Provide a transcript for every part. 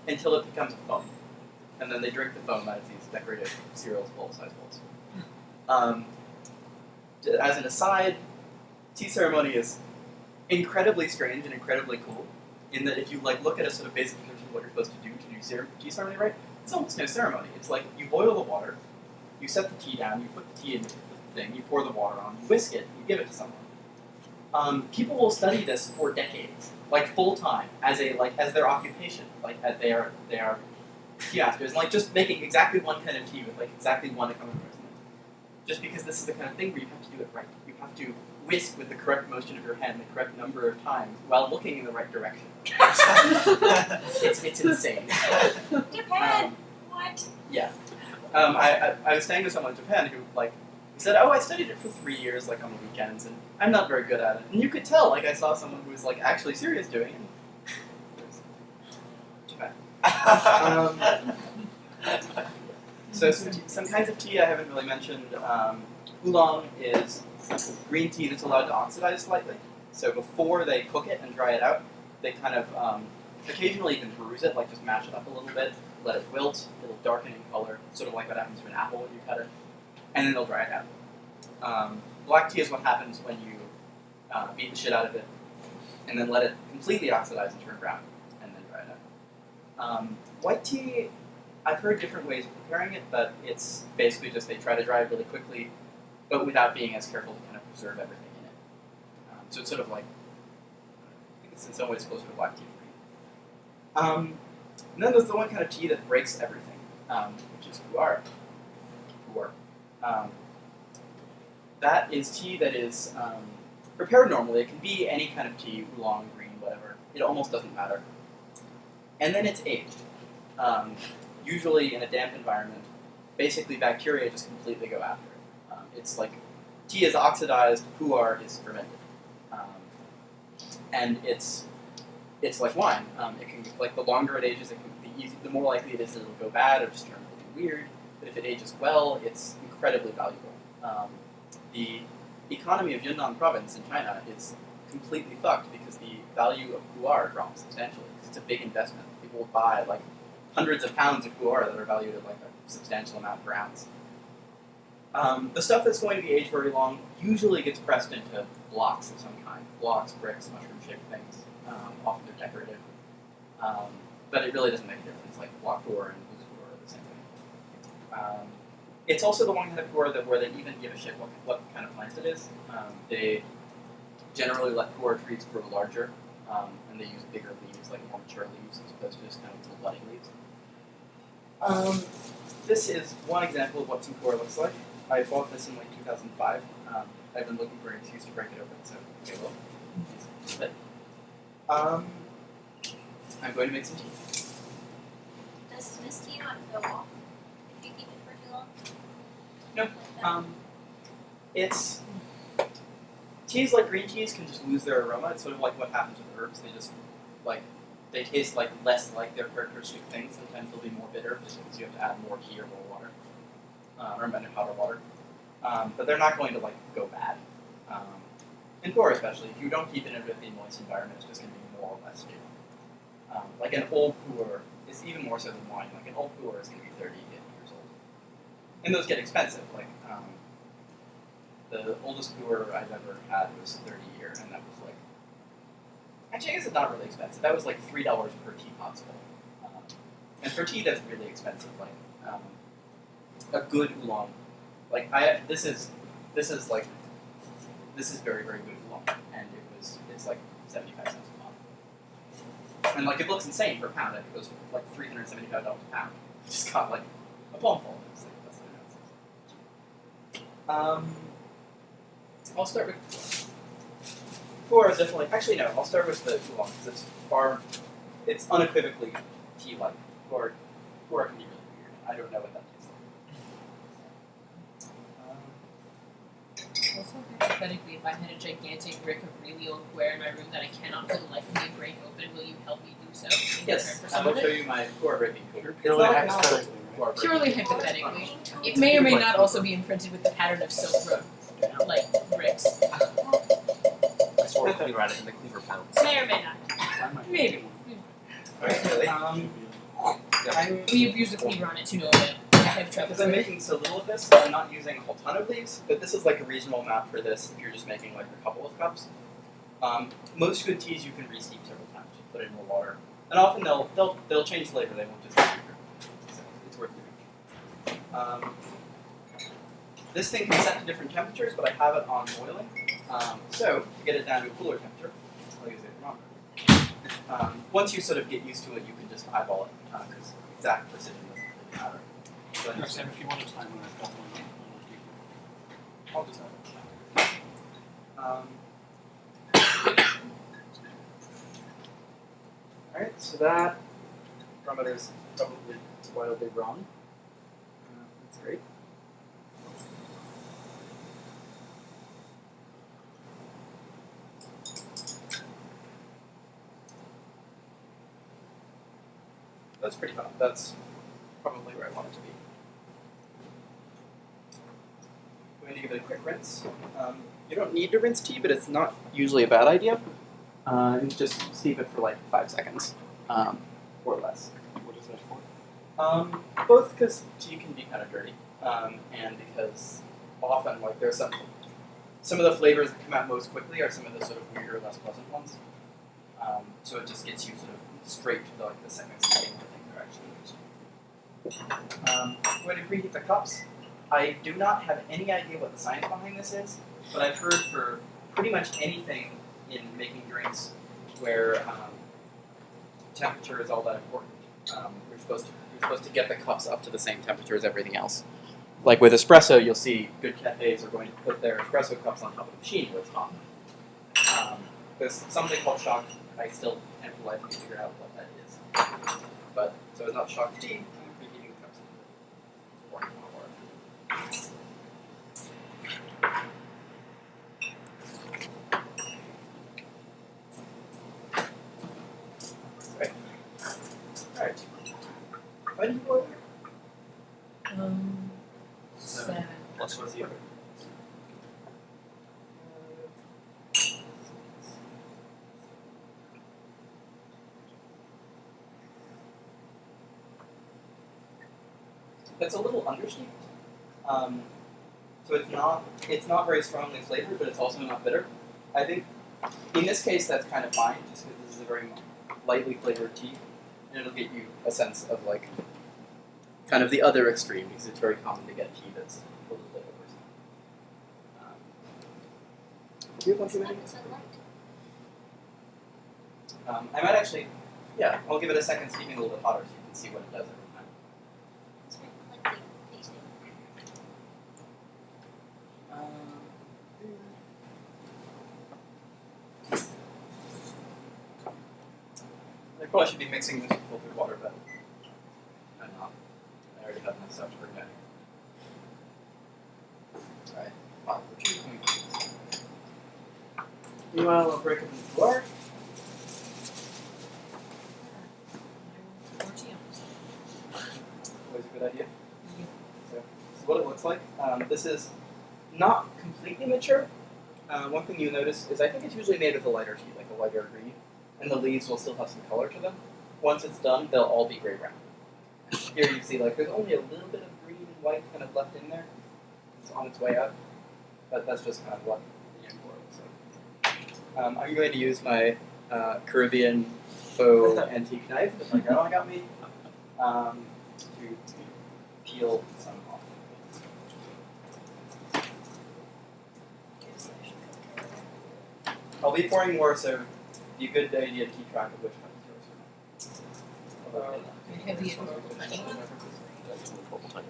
until it becomes a foam. And then they drink the foam out of these decorative cereal bowl-sized bowls. As an aside, tea ceremony is incredibly strange and incredibly cool, in that if you look at a sort of basic description of what you're supposed to do tea ceremony right, it's almost no ceremony. It's like you boil the water, you set the tea down, you put the tea in the thing, you pour the water on, you whisk it, you give it to someone. People will study this for decades, full time, as their occupation, as they are tea masters, and just making exactly one kind of tea with exactly one accompaniment. Just because this is the kind of thing where you have to do it right. You have to whisk with the correct motion of your hand the correct number of times while looking in the right direction. It's insane. Japan! What? Yeah. I was staying with someone in Japan who said, "Oh, I studied it for 3 years, on the weekends, and I'm not very good at it." And you could tell, I saw someone who was actually serious doing it. Japan. So some kinds of tea I haven't really mentioned. Oolong is green tea that's allowed to oxidize slightly. So before they cook it and dry it out, they kind of occasionally even bruise it, just mash it up a little bit, let it wilt, it'll darken in color, sort of like what happens to an apple when you cut it, and then they'll dry it out. Black tea is what happens when you beat the shit out of it, and then let it completely oxidize and turn brown, and then dry it out. White tea, I've heard different ways of preparing it, but it's basically just they try to dry it really quickly, but without being as careful to kind of preserve everything in it. So it's sort of I think it's in some ways closer to black tea. And then there's the one kind of tea that breaks everything, which is pu'er. That is tea that is prepared normally. It can be any kind of tea, oolong, green, whatever. It almost doesn't matter. And then it's aged. Usually in a damp environment, basically bacteria just completely go after it. It's tea is oxidized, pu'er is fermented. And it's like wine. It can the longer it ages, it can be the more likely it is that it'll go bad or just turn really weird. But if it ages well, it's incredibly valuable. The economy of Yunnan province in China is completely fucked because the value of pu'er drops substantially. It's a big investment. People will buy hundreds of pounds of pu'er that are valued at a substantial amount per ounce. The stuff that's going to be aged very long usually gets pressed into blocks of some kind. Blocks, bricks, mushroom-shaped things. Often they're decorative. But it really doesn't make a difference. Block pu'er and loose pu'er are the same thing. It's also the one kind of pu'er where they even give a shit what kind of plant it is. They generally let pu'er trees grow larger, and they use bigger leaves, more mature leaves, as opposed to just kind of little budding leaves. This is one example of what some pu'er looks like. I bought this in 2005. I've been looking for an excuse to break it open, so okay, well, but I'm going to make some tea. Does this tea not go off if you keep it for too long? No. It's teas like green teas can just lose their aroma. It's sort of like what happens with herbs. They just they taste less like their characteristic things. Sometimes they'll be more bitter just because you have to add more tea or more water, or hotter water. But they're not going to go bad. In pu'er especially, if you don't keep it in a really moist environment, it's just going to be more or less stable. An old pu'er is even more so than wine. An old pu'er is going to be 30, 50 years old. And those get expensive. The oldest pu'er I've ever had was 30 years, and that was actually, I guess it's not really expensive. That was $3 per teapot full. And for tea, that's really expensive. A good oolong. This is very, very good oolong, and it's 75 cents a pound. And it looks insane per pound. I think it was $375 a pound. Just got a palmful. It's that's I'll start with pu'er. Definitely. Actually, no. I'll start with the oolong because it's unequivocally tea-like. Pu'er can be really weird. I don't know what that tastes like. Also, hypothetically, if I had a gigantic brick of really old pu'er in my room that I cannot for the life of me break open, will you help me do so? Yes, I will show you my pu'er breaking tool. Purely hypothetically, right? Purely hypothetically. It may or may not also be imprinted with the pattern of Silk Road, bricks. I swore we could write it in the cleaver pounds. May or may not. Maybe. Alright, really? We've used the cleaver on it to know that I have trouble. Because I'm making so little of this, I'm not using a whole ton of leaves, but this is like a reasonable amount for this if you're just making like a couple of cups. Most good teas you can re-steep several times. You put in more water, and often they'll change flavor. They won't just be sweeter. So it's worth doing. This thing can set to different temperatures, but I have it on boiling. So to get it down to a cooler temperature, I'll use a thermometer. Once you sort of get used to it, you can just eyeball it because exact precision doesn't really matter. So Here, Sam, if you want to time when I've got one on the speaker. I'll decide. Alright, so that thermometer is probably wildly wrong. That's great. That's pretty hot. That's probably where I want it to be. I'm going to give it a quick rinse. You don't need to rinse tea, but it's not usually a bad idea. And just steep it for like 5 seconds, or less. What is that for? Both because tea can be kind of dirty, and because often like there's some of the flavors that come out most quickly are some of the sort of weirder, less pleasant ones. So it just gets you sort of straight to the second stepping of the thing they're actually used. I'm going to preheat the cups. I do not have any idea what the science behind this is, but I've heard for pretty much anything in making drinks where temperature is all that important. You're supposed to get the cups up to the same temperature as everything else. Like with espresso, you'll see good cafes are going to put their espresso cups on top of the machine where it's hot. There's something called shock. I still can't for life figure out what that is. But so it's not shock tea. I'm preheating the cups. Warm water. Alright. How do you order? 7. Plus what's the other? It's a little understeeped. So it's not very strongly flavored, but it's also not bitter. I think in this case that's kind of fine, just because this is a very lightly flavored tea, and it'll get you a sense of like kind of the other extreme, because it's very common to get tea that's a little bit over. Do you have one too many? I might actually, yeah, I'll give it a second steeping a little bit hotter so you can see what it does every time. It's very cleansing, tasting. I probably should be mixing this with filtered water, but I'm not. I already have enough stuff to bring down here. Alright, wow, we're too clean. Meanwhile, I'll break it in the floor. Always a good idea. So, this is what it looks like. This is not completely mature. One thing you'll notice is I think it's usually made with a lighter tea, like a lighter green, and the leaves will still have some color to them. Once it's done, they'll all be gray-brown. Here you see like there's only a little bit of green and white kind of left in there. It's on its way out, but that's just kind of what the end world looks like. I'm going to use my Caribbean faux antique knife that my grandma got me to peel some off. I'll be pouring more, so it'd be a good idea to keep track of which one is yours. Heavy and purple honey. That's in the purple type.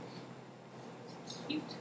Cute.